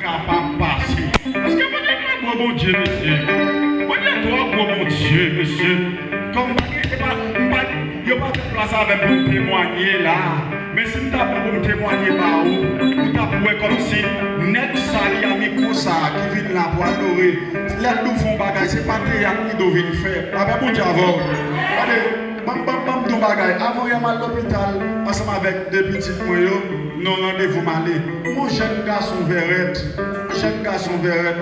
capable de passer. Parce que moi, j'ai un bon Dieu, monsieur. Moi, j'ai un bon Dieu, monsieur. Comme il n'y a pas de place avec pour témoigner là. Mais si tu as pour me témoigner, tu as comme si net sali à micro ça qui vient là pour adorer. Les nous font bagage, c'est pas théâtre qui doit venir faire. Avec mon Dieu avant. Regardez, ton bagage. Avant, il y a mal à l'hôpital, ensemble avec deux petits moyens. Non, rendez-vous malé. Mon jeune garçon verrette. Jeune garçon verrette.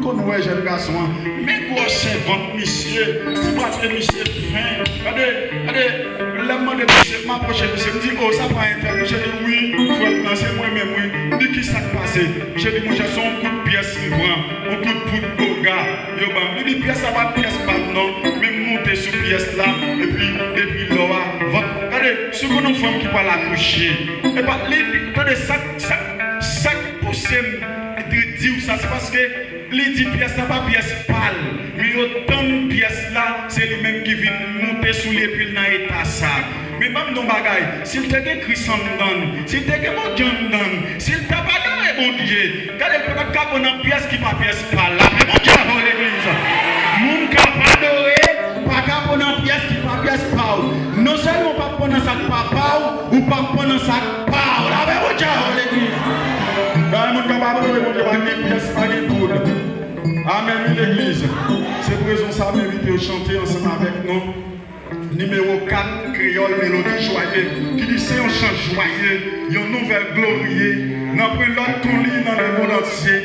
Qu'on ouais, jeune garçon. Mais quoi, c'est votre monsieur. C'est pas que monsieur fin. Regardez, le monde de monsieur m'approche. Monsieur me dit, oh, ça va être. Je dis, oui, il faut être là, c'est moi-même, oui. Dis qui ça passé. Je dis, mon cher, son coup de pièce, il prend. Un coup de poudre au gars. Il dit, pièce, ça va, pièce, pas non. Même monter sur pièce là. Et puis là, regardez, ce qu'on a femme qui parle à coucher. Et bien, attendez, ça pousse dire ça, c'est parce que les 10 pièces, ça pas pièce pâle. Mais autant de pièces là, c'est les mêmes qui viennent monter sous les piles dans l'état ça. Mais même dans le bagaille, s'il t'a écrit son donne, s'il t'a écrit mon Dieu donne, s'il t'a pas donné mon Dieu, quand il peut pas capter une pièce qui pas pièce pâle là, mais mon Dieu avant l'église. Mon capable adoré, pas capter une pièce qui pas pièce pâle. Non seulement pas prendre ça pas pâle, ou pas prendre ça pâle. Là, mais mon Dieu avant l'église. Amen, l'église. C'est pour raison ça mérite de chanter ensemble avec nous. Numéro 4, créole mélodie joyeuse. Qui dit c'est un chant joyeux, une nouvelle glorieuse. Nous prenons l'autre qu'on lit dans le monde entier.